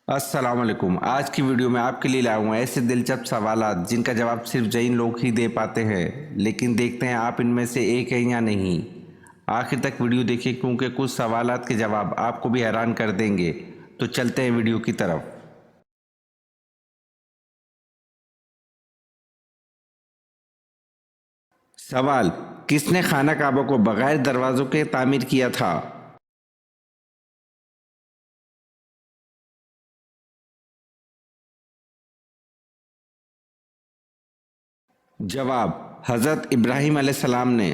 अस्सलाम वालेकुम। आज की वीडियो में आपके लिए लाया हूँ ऐसे दिलचस्प सवालात जिनका जवाब सिर्फ जैन लोग ही दे पाते हैं। लेकिन देखते हैं आप इनमें से एक है या नहीं। आखिर तक वीडियो देखिए क्योंकि कुछ सवालात के जवाब आपको भी हैरान कर देंगे। तो चलते हैं वीडियो की तरफ। सवाल, किसने खाना काबा को बगैर दरवाज़ों के तामीर किया था? जवाब, हज़रत इब्राहीम अलैहिस्सलाम ने।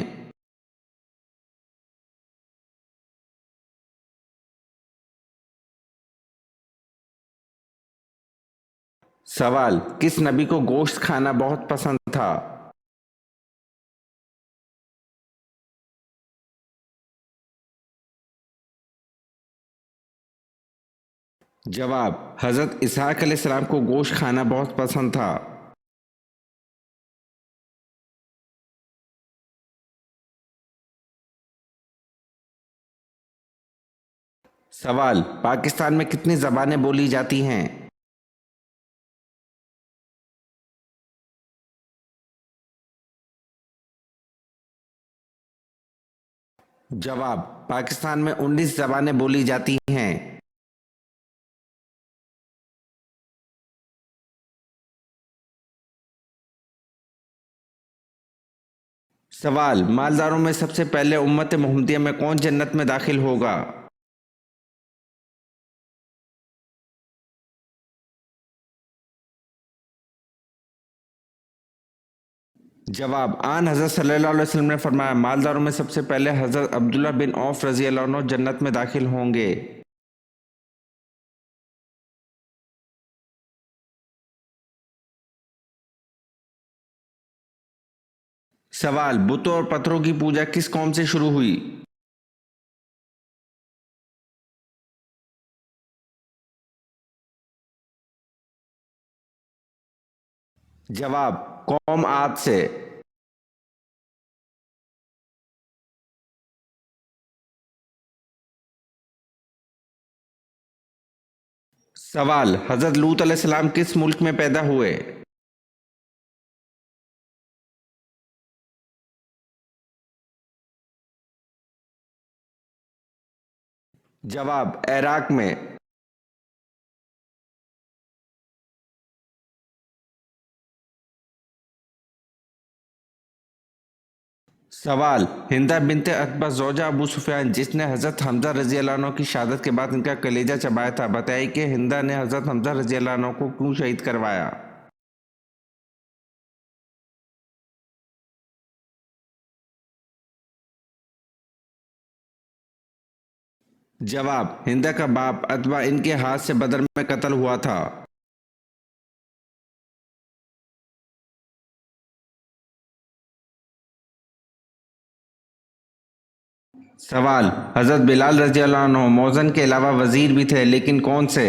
सवाल, किस नबी को गोश्त खाना बहुत पसंद था? जवाब, हज़रत इसहाक अलैहिस्सलाम को गोश्त खाना बहुत पसंद था। सवाल, पाकिस्तान में कितनी ज़बानें बोली जाती हैं? जवाब, पाकिस्तान में 19 ज़बानें बोली जाती हैं। सवाल, मालदारों में सबसे पहले उम्मत मोहम्मदिया में कौन जन्नत में दाखिल होगा? जवाब, आन हज़रत सल्लल्लाहु अलैहि वसल्लम ने फरमाया, मालदारों में सबसे पहले हज़रत अब्दुल्ला बिन औफ रज़ी अल्लाह अन्हु जन्नत में दाखिल होंगे। सवाल, बुतों और पत्थरों की पूजा किस कौम से शुरू हुई? जवाब, कौम आद से। सवाल, हज़रत लूत अलैहिस्सलाम किस मुल्क में पैदा हुए? जवाब, इराक में। सवाल, हिंदा बिनते अतबा ज़ौजा अबू सुफियान जिसने हज़रत हमज़ा रज़ी अल्लाह अन्हु की शहादत के बाद इनका कलेजा चबाया था, बताइए कि हिंदा ने हज़रत हमज़ा रज़ी अल्लाह अन्हु को क्यों शहीद करवाया? जवाब, हिंदा का बाप अतबा इनके हाथ से बदर में कत्ल हुआ था। सवाल, हज़रत बिलाल रज़ी अल्लाह अन्हु मौज़न के अलावा वज़ीर भी थे, लेकिन कौन से?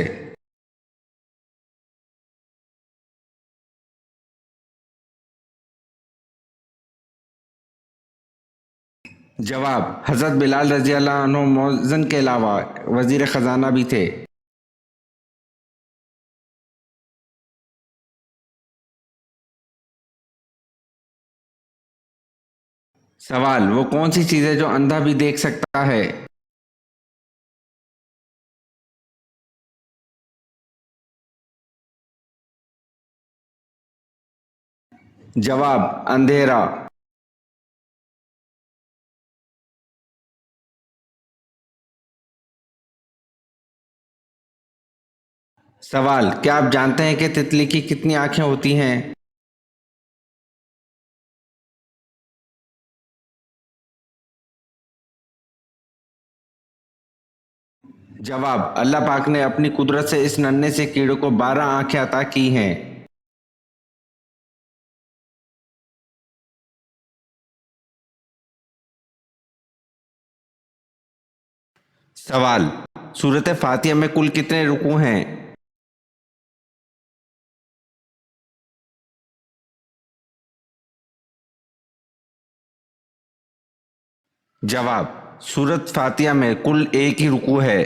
जवाब, हज़रत बिलाल रज़ी अल्लाह अन्हु मौज़न के अलावा वज़ीर ख़जाना भी थे। सवाल, वो कौन सी चीज़ है जो अंधा भी देख सकता है? जवाब, अंधेरा। सवाल, क्या आप जानते हैं कि तितली की कितनी आंखें होती हैं? जवाब, अल्लाह पाक ने अपनी कुदरत से इस नन्हे से कीड़े को 12 आंखें अता की हैं। सवाल, सूरत फातिहा में कुल कितने रुकू हैं? जवाब, सूरत फातिहा में कुल एक ही रुकू है।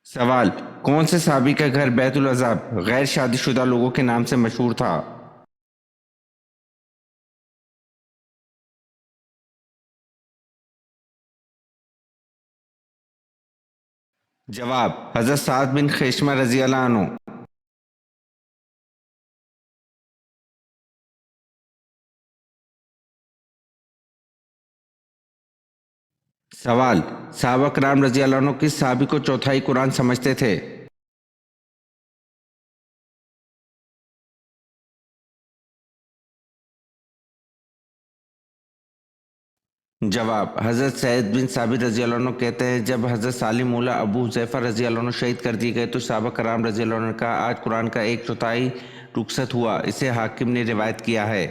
सवाल, कौन से सहाबी का घर बैतुल अज़ाब गैर शादीशुदा लोगों के नाम से मशहूर था? जवाब, हज़रत साद बिन खेशमा रजी अल्लाह अन्हु। सवाल, सहाबा कराम रजी अल्लाह अन्हु किस सहाबी को चौथाई कुरान समझते थे? जवाब, हज़रत सैद बिन साबित रजी अल्लाह अन्हु कहते हैं जब हज़रत सालिम मौला अबू हुज़ैफ़ा रजी अल्लाह अन्हु शहीद कर दिए गए तो सहाबा कराम रजी अल्लाह अन्हु ने कहा आज कुरान का एक चौथाई रुखसत हुआ। इसे हाकिम ने रिवायत किया है।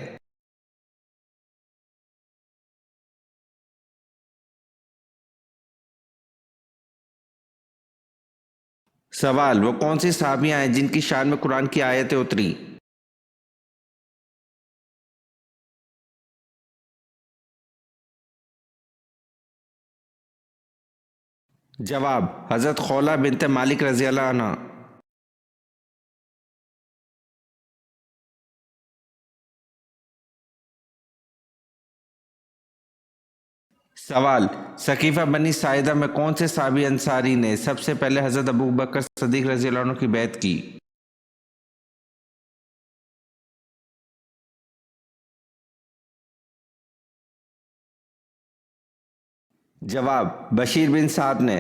सवाल, वो कौन सी सहाबियां हैं जिनकी शान में कुरान की आयतें उतरी? जवाब, हज़रत खौला बिनते मालिक रजी अल्लाह अन्हा। सवाल, सकीफ़ा बनी साइदा में कौन से साहबी अंसारी ने सबसे पहले हज़रत अबू बकर सदीक रजी अल्लाह अन्हु की बैत की? जवाब, बशीर बिन साद ने।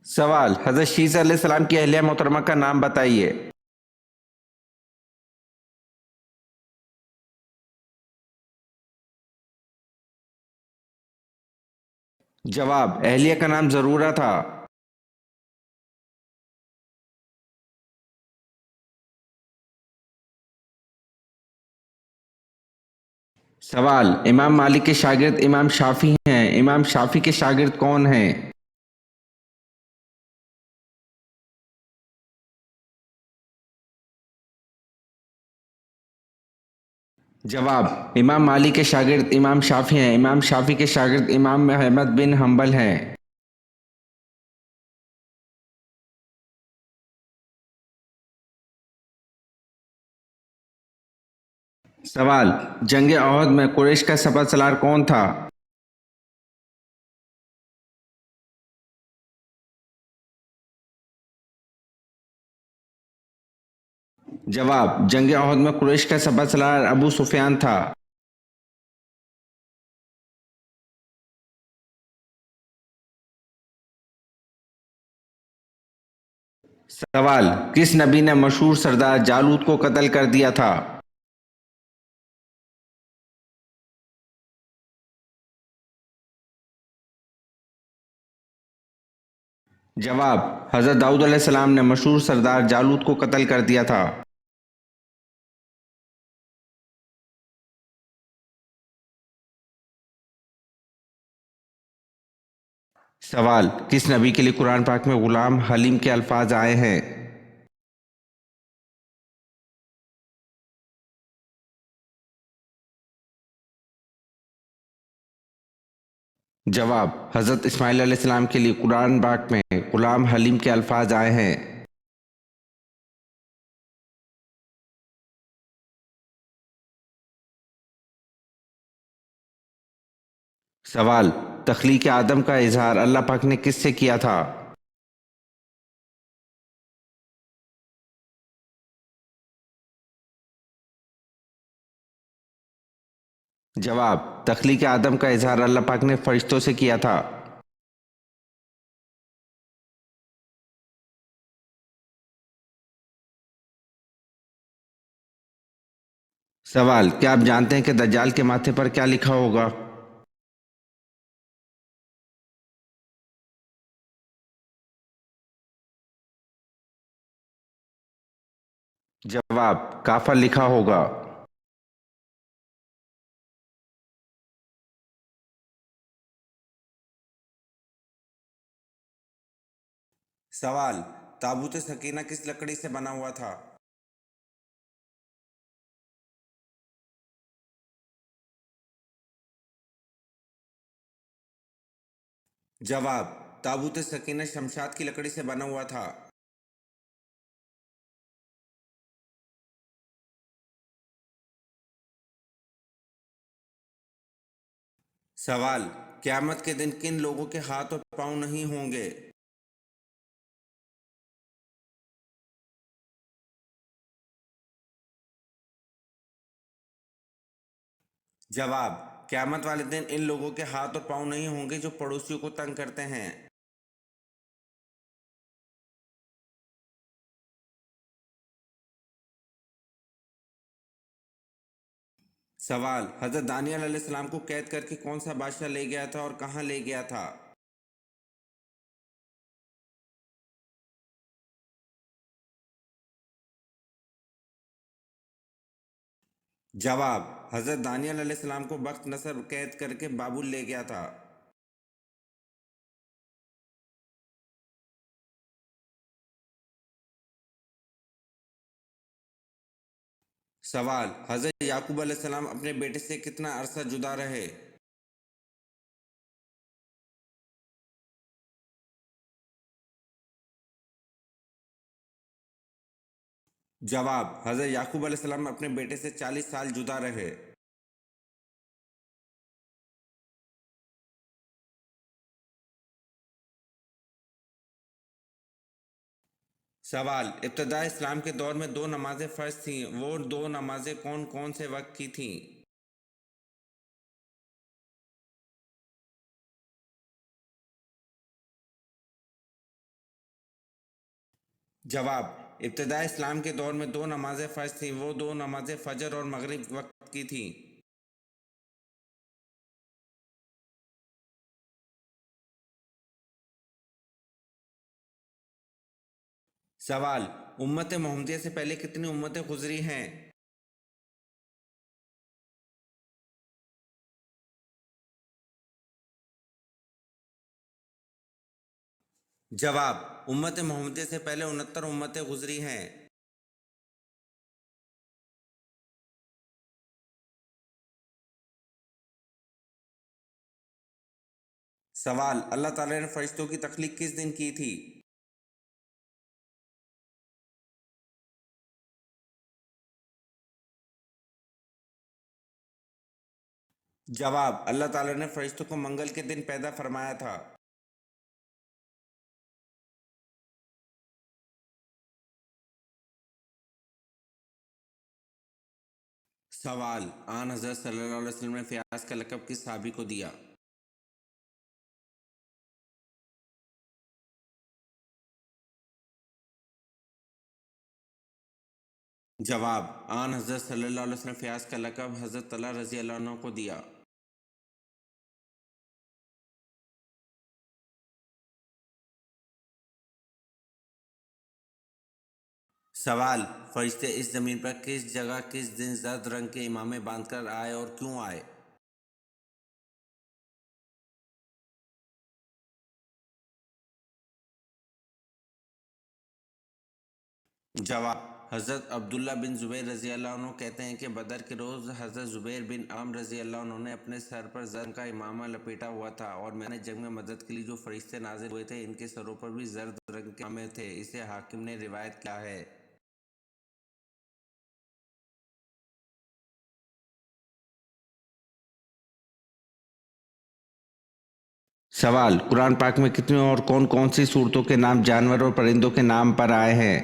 सवाल, हज़रत शीस अलैहिस्सलाम की अहलिया मोहतरमा का नाम बताइए। जवाब, अहलिया का नाम ज़रूरा था। सवाल, इमाम मालिक के शागिर्द इमाम शाफी हैं। इमाम शाफी के शागिर्द कौन हैं? जवाब, इमाम मालिक के शागिर्द इमाम शाफी हैं। इमाम शाफी के शागिर्द इमाम अहमद बिन हम्बल हैं। सवाल, जंग ओहद में कुरैश का सपा सलार कौन था? जवाब, जंग ओहद में कुरैश का सपा सलार अबू सुफियान था। सवाल, किस नबी ने मशहूर सरदार जालूत को कत्ल कर दिया था? जवाब, हज़रत दाऊद अलैहिस्सलाम ने मशहूर सरदार जालूत को कत्ल कर दिया था। सवाल, किस नबी के लिए कुरान पाक में गुलाम हलीम के अल्फाज आए हैं? जवाब, हज़रत इस्माइल अलैहिस्सलाम के लिए कुरान पाक में गुलाम हलीम के अल्फाज आए हैं। सवाल, तख्लीक आदम का इजहार अल्लाह पाक ने किससे किया था? जवाब, तख्लीक आदम का इजहार अल्लाह पाक ने फरिश्तों से किया था। सवाल, क्या आप जानते हैं कि दज्जाल के माथे पर क्या लिखा होगा? जवाब, काफर लिखा होगा। सवाल, ताबूत सकीना किस लकड़ी से बना हुआ था? जवाब, ताबूत सकीना शमशाद की लकड़ी से बना हुआ था। सवाल, क़यामत के दिन किन लोगों के हाथ और पांव नहीं होंगे? जवाब, क़यामत वाले दिन इन लोगों के हाथ और पांव नहीं होंगे जो पड़ोसियों को तंग करते हैं। सवाल, हजरत दानियल अलैहिस्सलाम को कैद करके कौन सा बादशाह ले गया था और कहां ले गया था? जवाब, हजरत दानियल अलैहिस्सलाम को बख्त नसर कैद करके बाबुल ले गया था। सवाल, हजरत याकूब अलैहिस्सलाम अपने बेटे से कितना अरसा जुदा रहे? जवाब, हजरत याकूब अलैहिस्सलाम अपने बेटे से 40 साल जुदा रहे। सवाल, इब्तदा इस्लाम के दौर में दो नमाजें फ़र्ज थीं, वो दो नमाजें कौन कौन से वक्त की थीं? जवाब, इब्तदा इस्लाम के दौर में दो नमाजें फ़र्ज थीं, वो दो नमाजें फ़जर और मगरिब वक्त की थीं। सवाल, उम्मत मोहम्मदिया से पहले कितनी उम्मतें गुजरी हैं? जवाब, उम्मत मोहम्मदिया से पहले 69 उम्मतें गुजरी हैं। सवाल, अल्लाह ताला ने फरिश्तों की तख्लीक किस दिन की थी? जवाब, अल्लाह ताला ने फरिश्तों को मंगल के दिन पैदा फरमाया था। सवाल, आन हज़रत सल्लल्लाहु अलैहि वसल्लम ने फ़याज़ का लक़ब किस सहाबी को दिया? जवाब, आन हज़रत सल्लल्लाहु अलैहि वसल्लम ने फ़याज़ का लक़ब हज़रत तलहा रज़ी अल्लाह अन्हु को दिया। सवाल, फरिश्ते इस ज़मीन पर किस जगह किस दिन जर्द रंग के इमामे बांधकर आए और क्यों आए? जवाब, हज़रत अब्दुल्ला बिन ज़ुबैर रज़ी अल्लाह अन्हु कहते हैं कि बदर के रोज़ हज़रत ज़ुबैर बिन आम रज़ी अल्लाह अन्हु ने अपने सर पर जर्द का इमामा लपेटा हुआ था और मैंने जंग में मदद के लिए जो फरिश्ते नाजिल हुए थे इनके सरों पर भी जर्द रंग के इमामे थे। इसे हाकिम ने रिवायत किया है। सवाल, कुरान पाक में कितनी और कौन कौन सी सूरतों के नाम जानवर और परिंदों के नाम पर आए हैं?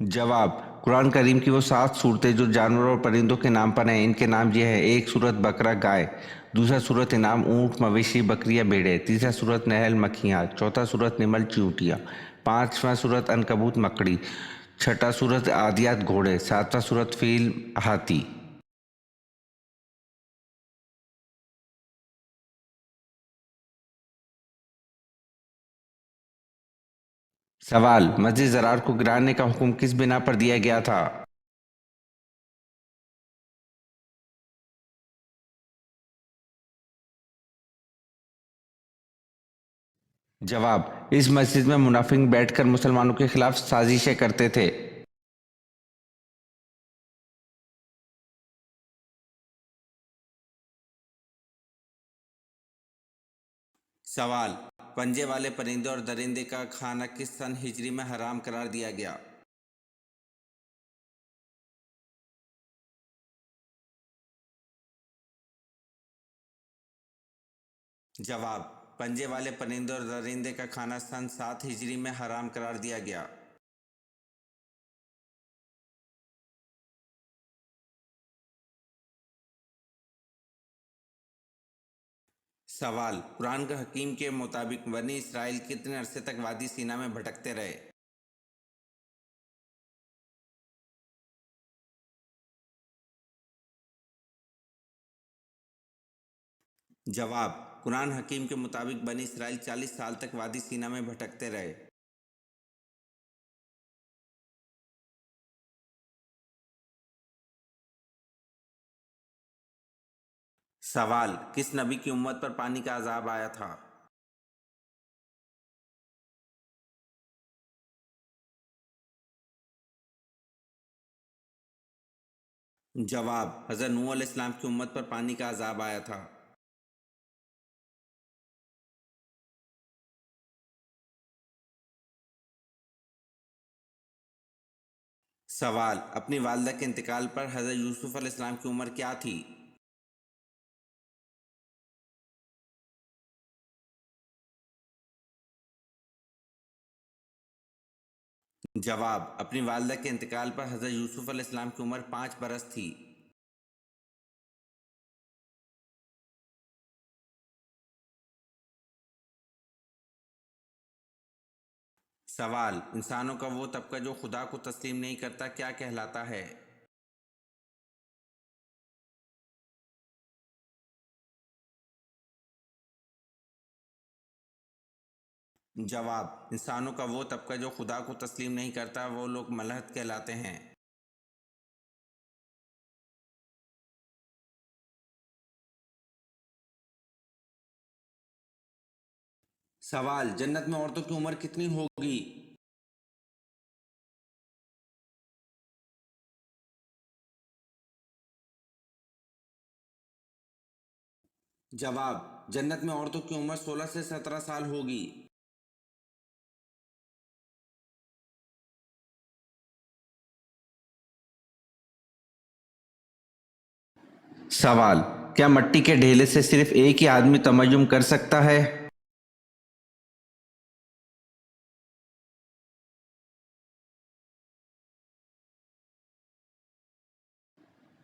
जवाब, कुरान करीम की वो 7 सूरतें जो जानवरों और परिंदों के नाम पर हैं इनके नाम ये है। एक सूरत बकरा गाय, दूसरा सूरत इनाम ऊँट मवेशी बकरियां भेड़ें, तीसरा सूरत नहल मक्खियाँ, चौथा सूरत निमल चींटियाँ, पांचवा सूरत अनकबूत मकड़ी, छठा सूरत आदियात घोड़े, सातवां सूरत फील हाथी। सवाल, मस्जिद ज़रार को गिराने का हुक्म किस बिना पर दिया गया था? जवाब, इस मस्जिद में मुनाफिक बैठकर मुसलमानों के खिलाफ साजिशें करते थे। सवाल, पंजे वाले परिंदे और दरिंदे का खाना किस सन हिजरी में हराम करार दिया गया? जवाब, पंजे वाले परिंदे और दरिंदे का खाना सन 7 हिजरी में हराम करार दिया गया। सवाल, कुरान का हकीम के मुताबिक बनी इसराइल कितने अरसे तक वादी सीना में भटकते रहे? जवाब, कुरान हकीम के मुताबिक बनी इसराइल 40 साल तक वादी सीना में भटकते रहे। सवाल, किस नबी की उम्मत पर पानी का अजाब आया था? जवाब, हज़रत नूह अलैहिस्सलाम की उम्मत पर पानी का अजाब आया था। सवाल, अपनी वालदा के इंतकाल पर हज़रत यूसुफ अलैहिस्सलाम की उम्र क्या थी? जवाब, अपनी वालदा के इंतकाल पर हज़रत यूसुफ अलैहिस्सलाम की उम्र 5 बरस थी। सवाल, इंसानों का वो तबका जो खुदा को तस्लीम नहीं करता क्या कहलाता है? जवाब, इंसानों का वो तबका जो खुदा को तस्लीम नहीं करता वो लोग मलहद कहलाते हैं। सवाल, जन्नत में औरतों की उम्र कितनी होगी? जवाब, जन्नत में औरतों की उम्र 16 से 17 साल होगी। सवाल, क्या मट्टी के ढेले से सिर्फ एक ही आदमी तमय्युम कर सकता है?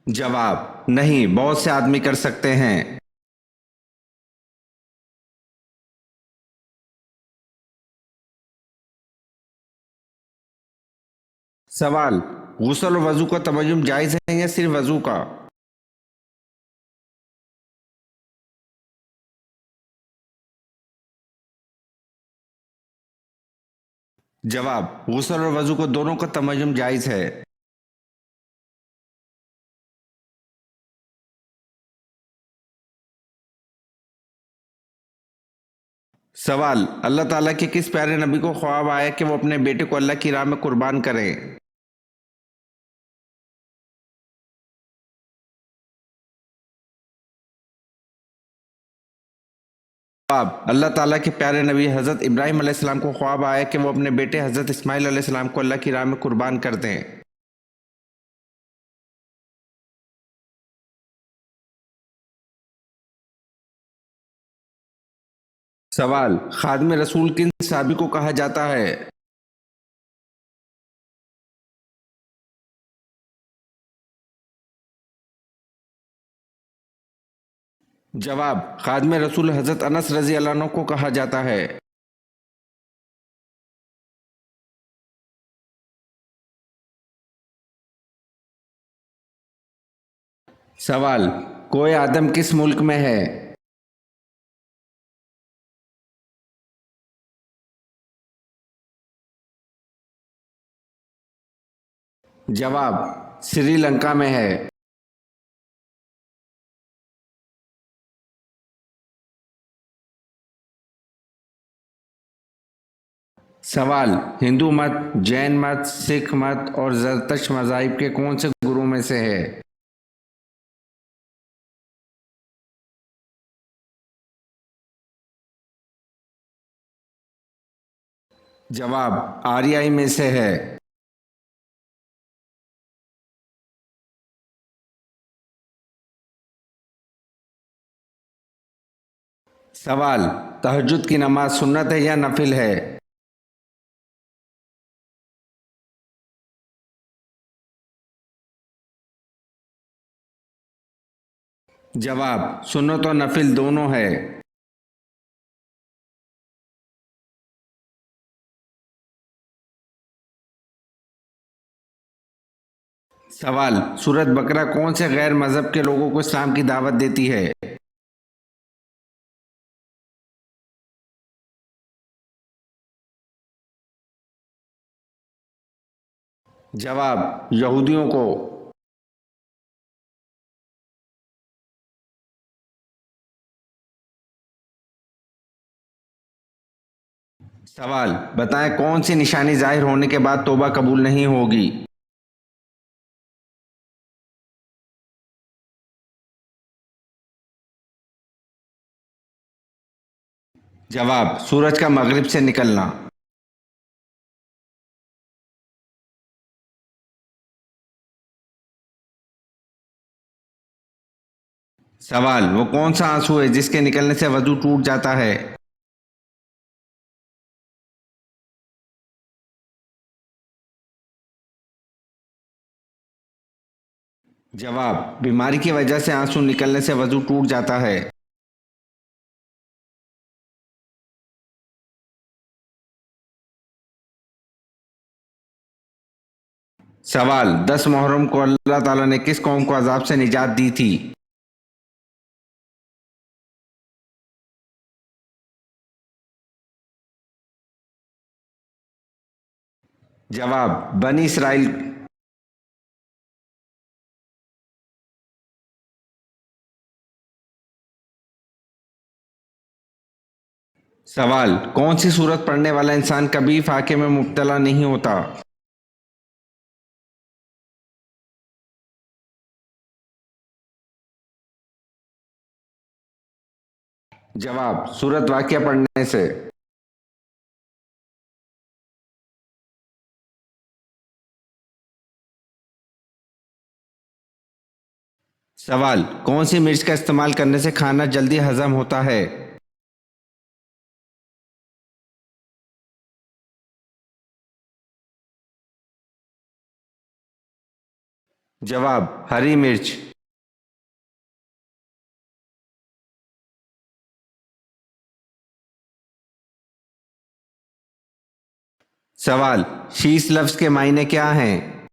जवाब, नहीं, बहुत से आदमी कर सकते हैं। सवाल, गुस्ल और वजू का तमय्युम जायज़ है या सिर्फ वजू का? जवाब, गुस्ल और वजू को दोनों का तमय्युम जायज़ है। सवाल, अल्लाह ताला के किस प्यारे नबी को ख्वाब आया कि वो अपने बेटे को अल्लाह की राह में कुर्बान करें? जवाब, अल्लाह ताला के प्यारे नबी हज़रत इब्राहीम अलैहिस्सलाम को ख्वाब आया कि वो अपने बेटे हज़रत इस्माइल अलैहिस्सलाम को अल्लाह की राह में कुर्बान कर दें। सवाल, खादिम रसूल किन सहाबी को कहा जाता है? जवाब, खादिम रसूल हज़रत अनस रज़ी अल्लाह अन्हु को कहा जाता है। सवाल, कोए आदम किस मुल्क में है? जवाब, श्रीलंका में है। सवाल, हिंदू मत, जैन मत, सिख मत और ज़रतश्त मज़ाहिब के कौन से गुरु में से है? जवाब आर्याई में से है। सवाल, तहज्जुद की नमाज सुन्नत है या नफिल है? जवाब सुन्नत और नफिल दोनों है। सवाल, सूरत बकरा कौन से गैर मजहब के लोगों को इस्लाम की दावत देती है? जवाब यहूदियों को। सवाल, बताएं कौन सी निशानी जाहिर होने के बाद तौबा कबूल नहीं होगी? जवाब सूरज का मगरिब से निकलना। सवाल, वो कौन सा आंसू है जिसके निकलने से वजू टूट जाता है? जवाब बीमारी की वजह से आंसू निकलने से वजू टूट जाता है। सवाल, 10 मुहर्रम को अल्लाह ताला ने किस कौम को अजाब से निजात दी थी? जवाब बनी इसराइल। सवाल, कौन सी सूरत पढ़ने वाला इंसान कभी फाके में मुब्तला नहीं होता? जवाब सूरत वाक़िया पढ़ने से। सवाल, कौन सी मिर्च का इस्तेमाल करने से खाना जल्दी हजम होता है? जवाब हरी मिर्च। सवाल, शीश लफ्ज के मायने क्या हैं?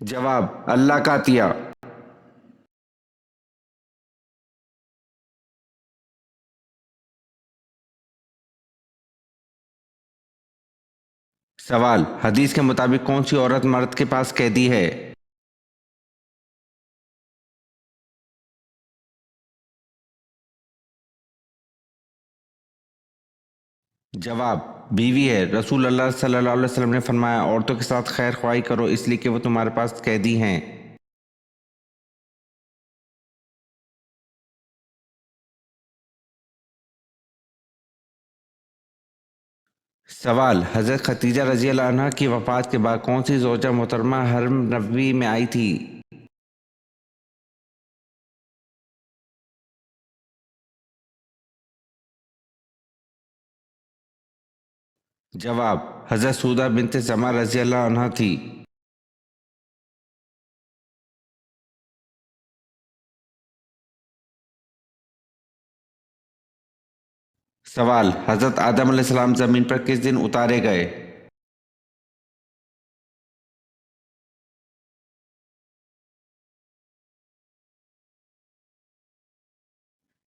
जवाब अल्लाह का अतिया। सवाल, हदीस के मुताबिक कौन सी औरत मर्द के पास कैदी है? जवाब बीवी है। रसूल अल्लाह सल्लल्लाहु अलैहि वसल्लम ने फरमाया, औरतों के साथ खैर ख्वाही करो इसलिए कि वो तुम्हारे पास कैदी हैं। सवाल, हज़रत खतीजा रजी अल्लाह अन्हा की वफ़ात के बाद कौन सी ज़ौजा मोहतरमा हरम नबवी में आई थी? जवाब हज़रत सऊदा बिनते ज़मा रजी अल्लाह अन्हा थी। सवाल, हज़रत आदम अलैहिस्सलाम ज़मीन पर किस दिन उतारे गए?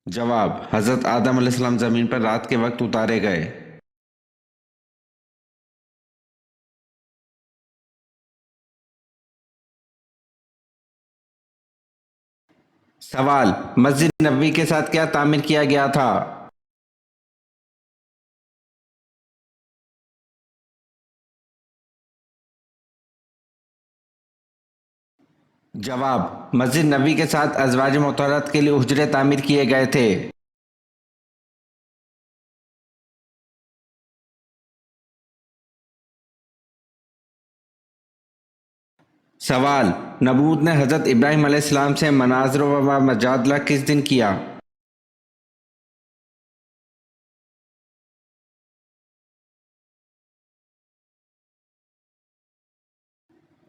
जवाब हज़रत आदम अलैहिस्सलाम ज़मीन पर रात के वक्त उतारे गए। सवाल, मस्जिद नबवी के साथ क्या तामीर किया गया था? जवाब, मस्जिद नबी के साथ अज़वाज मुतहहरात के लिए हुजरे तामीर किए गए थे। सवाल, नमरूद ने हज़रत इब्राहीम अलैहिस्सलाम से मनाज़र व मजादला किस दिन किया?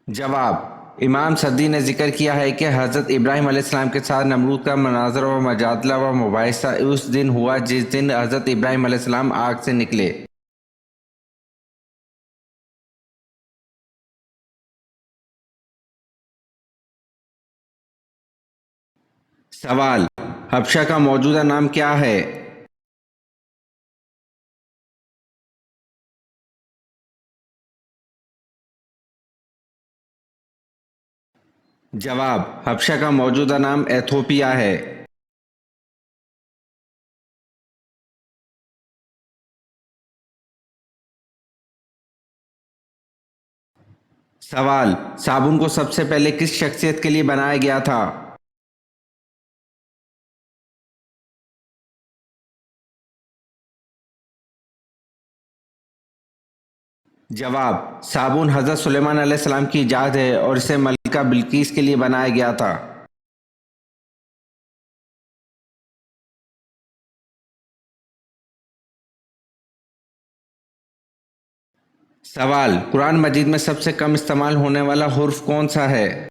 जवाब, इमाम सद्दी ने जिक्र किया है कि हज़रत इब्राहीम अलैहिस्सलाम के साथ नमरूद का मनाज़र व मजादला व मुबाहिसा उस दिन हुआ जिस दिन हज़रत इब्राहीम अलैहिस्सलाम आग से निकले। सवाल, हबशा का मौजूदा नाम क्या है? जवाब, हबशा का मौजूदा नाम एथोपिया है। सवाल, साबुन को सबसे पहले किस शख्सियत के लिए बनाया गया था? जवाब, साबुन हज़रत सुलेमान अलैहिस्सलाम की इजाद है और इसे मलिका बिल्कीस के लिए बनाया गया था। सवाल, कुरान मजीद में सबसे कम इस्तेमाल होने वाला हुर्फ कौन सा है?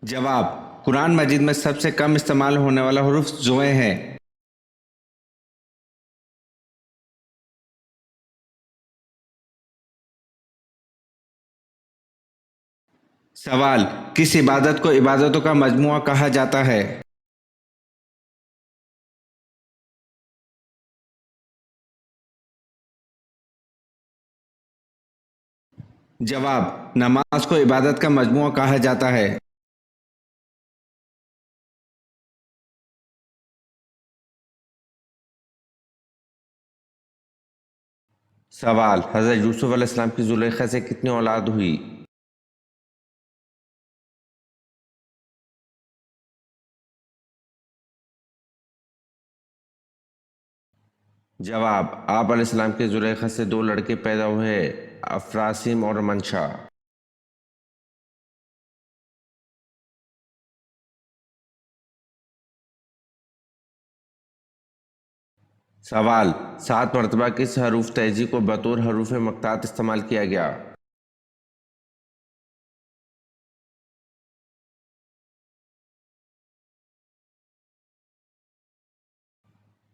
जवाब, कुरान मजीद में सबसे कम इस्तेमाल होने वाला हुर्फ ज़ोए है। सवाल, किस इबादत को इबादतों का मजमुआ कहा जाता है? जवाब, नमाज को इबादत का मजमुआ कहा जाता है। सवाल, हज़रत यूसुफ अलैहिस्सलाम की जुलेखा से कितनी औलाद हुई? जवाब, आप अलैहिस्सलाम के जुलेखा से दो लड़के पैदा हुए, अफरासिम और मंशा। सवाल, 7 मरतबा किस हरूफ तहजी को बतौर हरूफ मक्तात इस्तेमाल किया गया?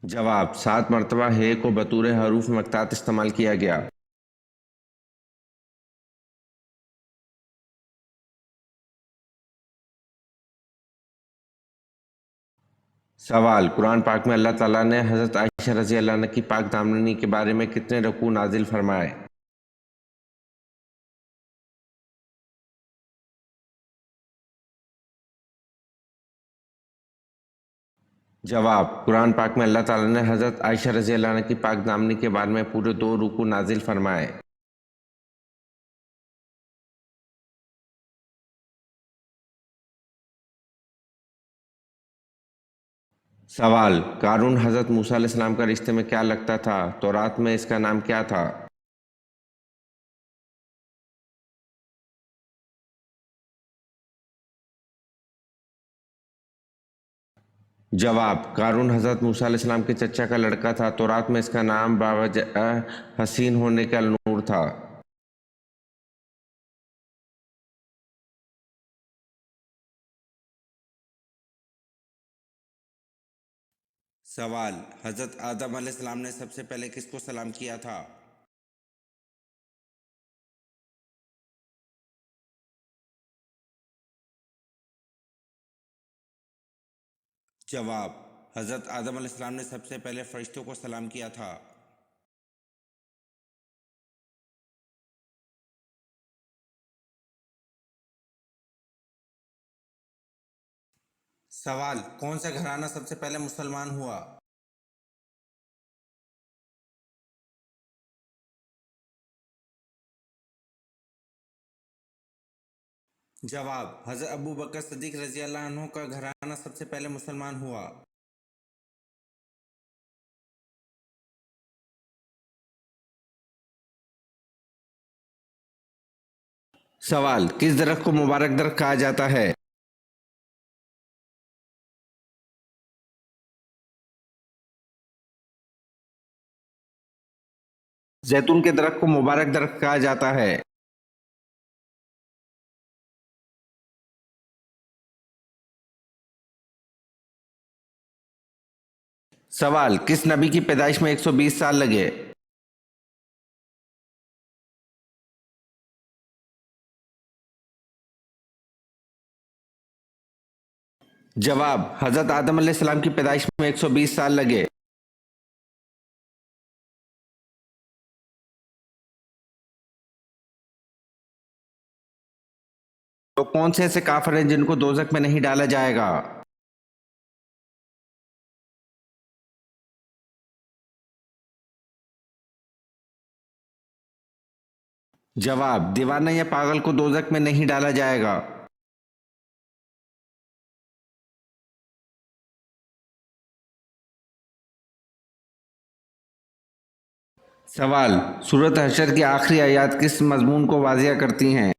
जवाब, 7 मरतबा हे को बतौर हरूफ मक्तात इस्तेमाल किया गया। सवाल, कुरान पाक में अल्लाह ताला ने हज़रत आयशा रज़ी अल्लाह अन्हा की पाक दामनी के बारे में कितने रकू नाजिल फरमाए? जवाब, कुरान पाक में अल्लाह ताला ने हज़रत आयशा रज़ी अल्लाह अन्हा की पाक दामनी के बारे में पूरे 2 रुकू नाजिल फरमाए। सवाल, कारून हज़रत मूसा अलैहिस्सलाम का रिश्ते में क्या लगता था? तौरात में इसका नाम क्या था? जवाब, कारून हज़रत मूसा अलैहिस्सलाम के चचा का लड़का था। तौरात में इसका नाम बावजह हसीन होने का नूर था। सवाल, हज़रत आदम अलैहिस्सलाम ने सबसे पहले किसको सलाम किया था? जवाब, हज़रत आदम अलैहिस्सलाम ने सबसे पहले फरिश्तों को सलाम किया था। सवाल, कौन सा घराना सबसे पहले मुसलमान हुआ? जवाब, हज़रत अबू बकर सिद्दीक रज़ी अल्लाह अन्हु का घराना सबसे पहले मुसलमान हुआ। सवाल, किस दरख्त को मुबारक दरख्त कहा जाता है? जैतून के दरख्त को मुबारक दरख्त कहा जाता है। सवाल, किस नबी की पैदाइश में 120 साल लगे? जवाब, हजरत आदम अलैहिस्सलाम की पैदाइश में 120 साल लगे। तो कौन से ऐसे काफिर हैं जिनको दोजख में नहीं डाला जाएगा? जवाब, दीवाना या पागल को दोजख में नहीं डाला जाएगा। सवाल, सूरत हशर की आखिरी आयत किस मजमून को वाज़िया करती हैं?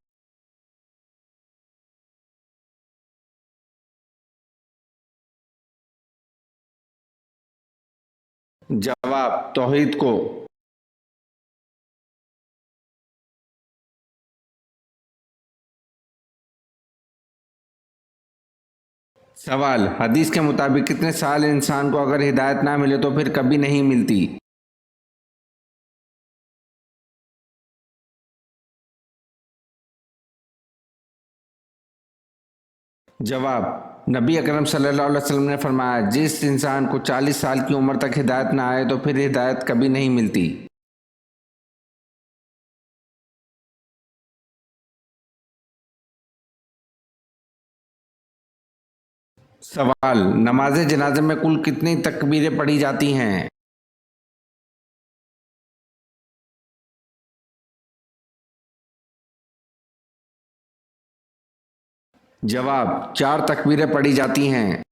जवाब, तौहीद को। सवाल, हदीस के मुताबिक कितने साल इंसान को अगर हिदायत ना मिले तो फिर कभी नहीं मिलती? जवाब, नबी अकरम सल्लल्लाहु अलैहि वसल्लम ने फरमाया, जिस इंसान को 40 साल की उम्र तक हिदायत ना आए तो फिर हिदायत कभी नहीं मिलती। सवाल, नमाज जनाजे में कुल कितनी तकबीरें पढ़ी जाती हैं? जवाब, 4 तकबीरें पढ़ी जाती हैं।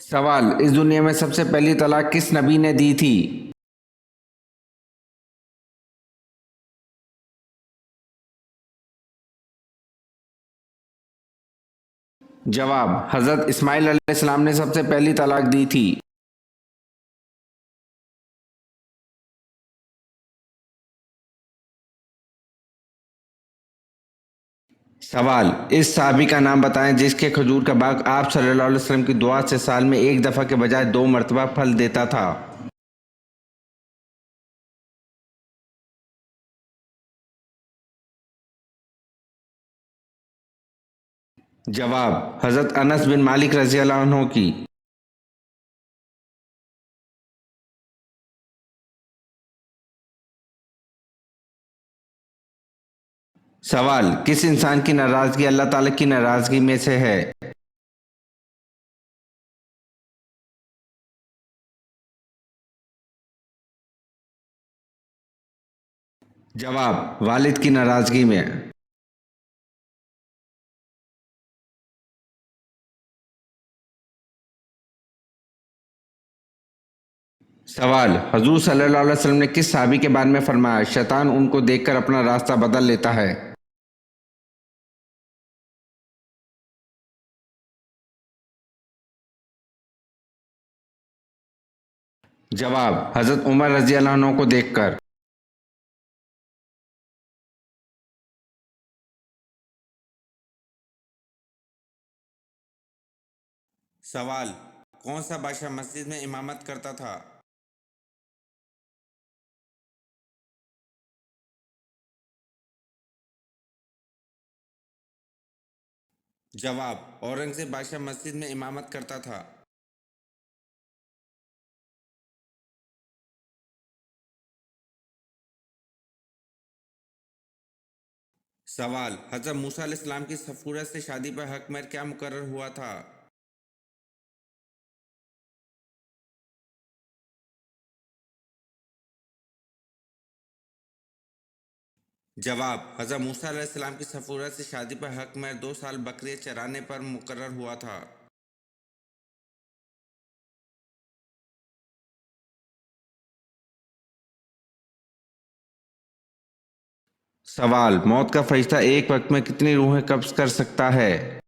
सवाल, इस दुनिया में सबसे पहली तलाक किस नबी ने दी थी? जवाब, हजरत इस्माइल अलैहिस्सलाम ने सबसे पहली तलाक दी थी। सवाल, इस साहबी का नाम बताएं जिसके खजूर का बाग आप सल्लल्लाहु अलैहि वसल्लम की दुआ से साल में एक दफा के बजाय 2 मरतबा फल देता था। जवाब, हजरत अनस बिन मालिक रजी अल्लाह अन्हु की। सवाल, किस इंसान की नाराजगी अल्लाह ताला की नाराजगी में से है? जवाब, वालिद की नाराजगी में। सवाल, हजूर सल्लल्लाहु अलैहि वसल्लम ने किस साहबी के बारे में फरमाया, शैतान उनको देखकर अपना रास्ता बदल लेता है? जवाब, हजरत उमर रजी अल्लाह अन्हु को देखकर। सवाल, कौन सा बादशाह मस्जिद में इमामत करता था? जवाब, औरंगजेब बादशाह मस्जिद में इमामत करता था। सवाल, हजरत मूसा अलैहिस्सलाम की सफूरा से शादी पर हक महर क्या मुकर्रर हुआ था? जवाब, हज़रत मूसा अलैहिस्सलाम की सफ़ूरा से शादी पर हक में 2 साल बकरियां चराने पर मुकर्रर हुआ था। सवाल, मौत का फरिश्ता एक वक्त में कितनी रूहें कब्ज़ कर सकता है?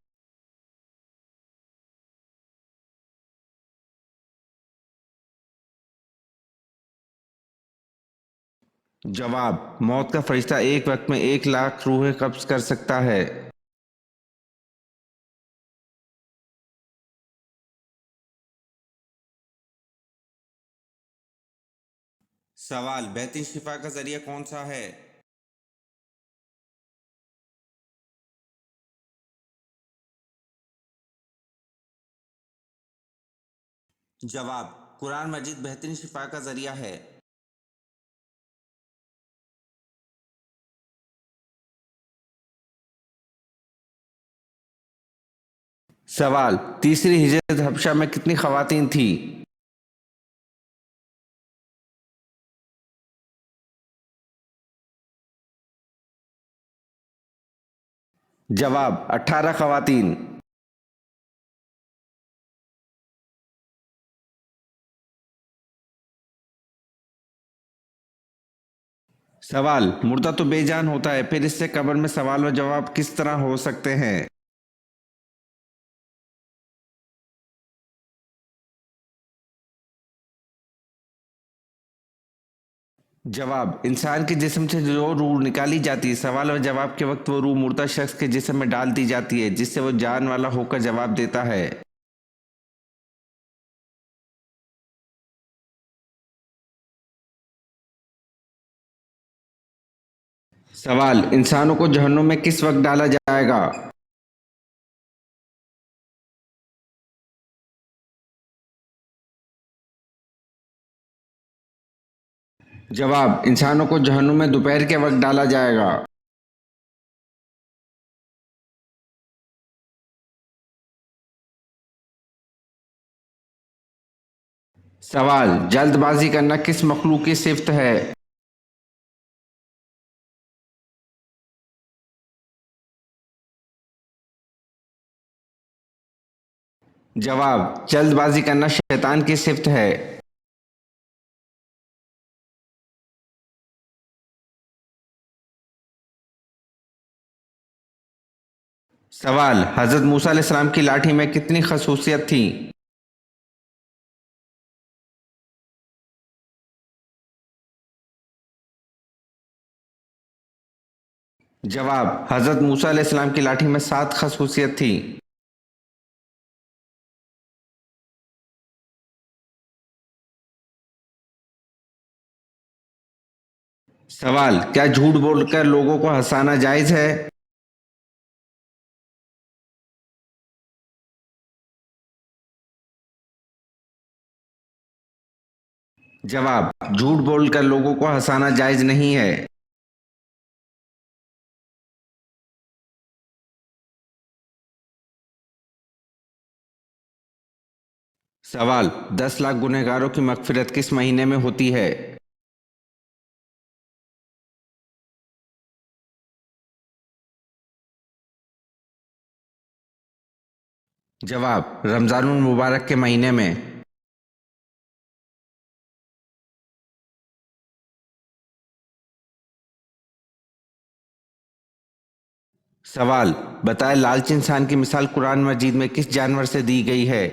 जवाब, मौत का फरिश्ता एक वक्त में 1 लाख रूहें कब्ज़ कर सकता है। सवाल, बेहतरीन शिफा का जरिया कौन सा है? जवाब, कुरान मजीद बेहतरीन शिफा का जरिया है। सवाल, तीसरी हिजरत हबशा में कितनी खवातीन थी? जवाब, 18 खवातीन। सवाल, मुर्दा तो बेजान होता है, फिर इससे कब्र में सवाल व जवाब किस तरह हो सकते हैं? जवाब, इंसान के जिस्म से जो रूह निकाली जाती है, सवाल व जवाब के वक्त वो रूह मुर्दा शख्स के जिस्म में डाल दी जाती है, जिससे वो जान वाला होकर जवाब देता है। सवाल, इंसानों को जहन्नुम में किस वक्त डाला जाएगा? जवाब, इंसानों को जहन्नुम में दोपहर के वक्त डाला जाएगा। सवाल, जल्दबाजी करना किस मखलूक की सिफ्त है? जवाब, जल्दबाजी करना शैतान की सिफ्त है। सवाल, हजरत मूसा अलैहिस्सलाम की लाठी में कितनी खसूसियत थी? जवाब, हजरत मूसा अलैहिस्सलाम की लाठी में 7 खसूसियत थी। सवाल, क्या झूठ बोलकर लोगों को हंसाना जायज है? जवाब, झूठ बोलकर लोगों को हंसाना जायज नहीं है। सवाल, 10 लाख गुनहगारों की मगफिरत किस महीने में होती है? जवाब, रमजानुल मुबारक के महीने में। सवाल, बताएं लालच इंसान की मिसाल कुरान मजीद में किस जानवर से दी गई है?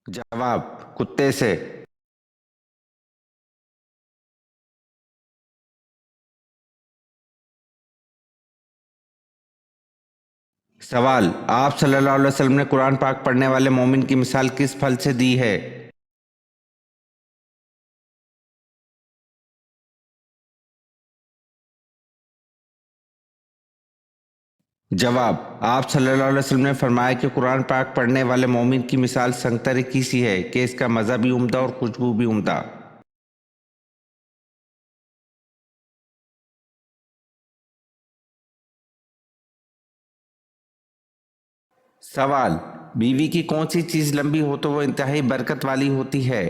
जवाब, कुत्ते से। सवाल, आप सल्लल्लाहु अलैहि वसल्लम ने कुरान पाक पढ़ने वाले मोमिन की मिसाल किस फल से दी है? जवाब, आप सल्लल्लाहु अलैहि वसल्लम ने फरमाया कि कुरान पाक पढ़ने वाले मोमिन की मिसाल संगतरे की सी है कि इसका मज़ा भी उम्दा और खुशबू भी उम्दा। सवाल, बीवी की कौन सी चीज़ लंबी हो तो वो इंतहाई बरकत वाली होती है?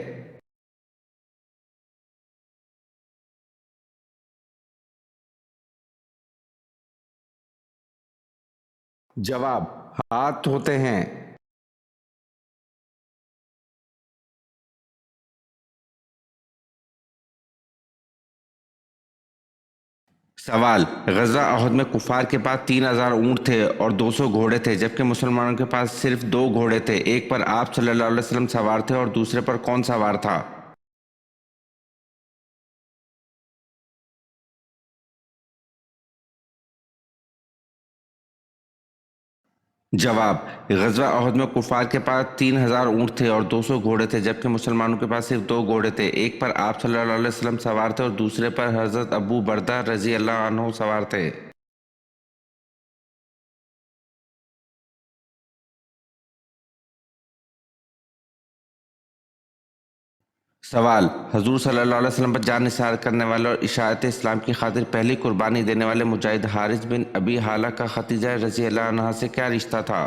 जवाब, हाथ होते हैं। सवाल, ग़ज़वा अहद में कुफ़ार के पास 3000 ऊँट थे और 200 घोड़े थे, जबकि मुसलमानों के पास सिर्फ 2 घोड़े थे। एक पर आप सल्लल्लाहु अलैहि वसल्लम सवार थे और दूसरे पर कौन सवार था? जवाब, ग़ज़वा अहद में कुफ़ार के पास 3000 ऊँट थे और 200 घोड़े थे, जबकि मुसलमानों के पास सिर्फ 2 घोड़े थे। एक पर आप सल्लल्लाहु अलैहि वसल्लम सवार थे और दूसरे पर हज़रत अबू बरदा रज़ी अल्लाह अन्हु सवार थे। सवाल, हजूर सल्लल्लाहु अलैहि वसल्लम पर जान निसार करने वाले और इशाअत इस्लाम की खातिर पहली कुर्बानी देने वाले मुजाहिद हारिस बिन अबी हाला का खतीजा रज़ी अल्लाह अन्हा से क्या रिश्ता था?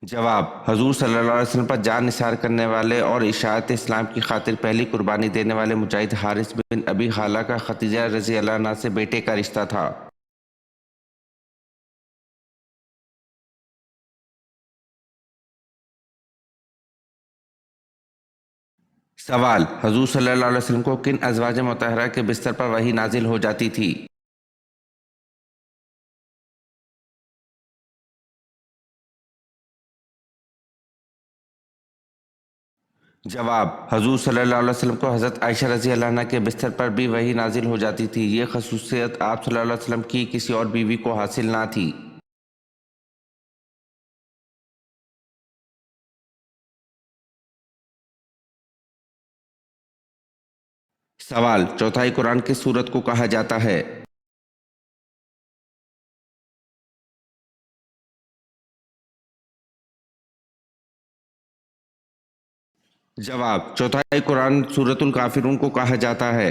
जवाब, हजूर सल्लल्लाहु अलैहि वसल्लम पर जान निसार करने वाले और इशाअत इस्लाम की खातिर पहली कुर्बानी देने वाले मुजाहिद हारिस बिन अबी हाला का खतीजा रज़ी अल्लाह अन्हा से बेटे का रिश्ता था। सवाल, हजूर सल्लल्लाहु अलैहि वसल्लम को किन अज़वाज मुतहरा के बिस्तर पर वही नाजिल हो जाती थी? जवाब, हजूर सल्लल्लाहु अलैहि वसल्लम को हज़रत आयशा रज़ी अल्लाह अन्हा के बिस्तर पर भी वही नाजिल हो जाती थी। ये खसूसियत आप सल्लल्लाहु अलैहि वसल्लम की किसी और बीवी को हासिल ना थी। सवाल, चौथाई कुरान किस सूरत को कहा जाता है? जवाब, चौथाई कुरान सूरतुल काफिरून को कहा जाता है।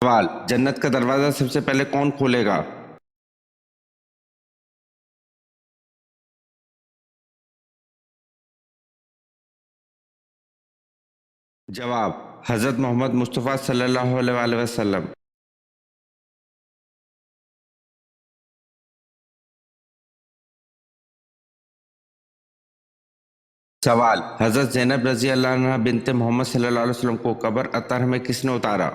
सवाल, जन्नत का दरवाजा सबसे पहले कौन खोलेगा? जवाब, हज़रत मोहम्मद मुस्तफ़ा सल्लल्लाहु अलैहि वसल्लम। सवाल, हज़रत ज़ैनब रज़ी अल्लाह अन्हा बिनते मोहम्मद सल्लल्लाहु अलैहि वसल्लम को कब्र अतर में किसने उतारा?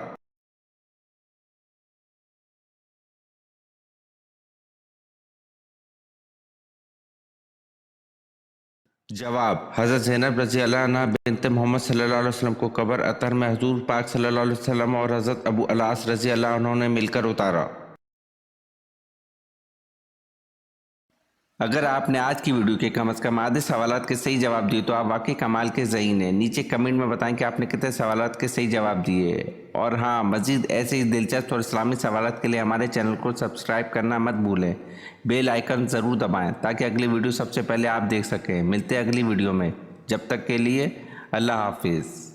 जवाब, हज़रत ज़ैनब रज़ी अल्लाह अन्हा बिनते मोहम्मद सल्लल्लाहु अलैहि वसल्लम को कब्र अतर में हुज़ूर पाक सल्लल्लाहु अलैहि वसल्लम और हज़रत अबू अलास रज़ी अल्लाह अन्हु ने मिलकर उतारा। अगर आपने आज की वीडियो के कम से कम आधे सवालात के सही जवाब दिए तो आप वाकई कमाल के ज़हीन हैं। नीचे कमेंट में बताएं कि आपने कितने सवालात के सही जवाब दिए। और हाँ, मज़ीद ऐसे ही दिलचस्प और इस्लामी सवालात के लिए हमारे चैनल को सब्सक्राइब करना मत भूलें। बेल आइकन ज़रूर दबाएं ताकि अगली वीडियो सबसे पहले आप देख सकें। मिलते हैं अगली वीडियो में, जब तक के लिए अल्लाह हाफिज़।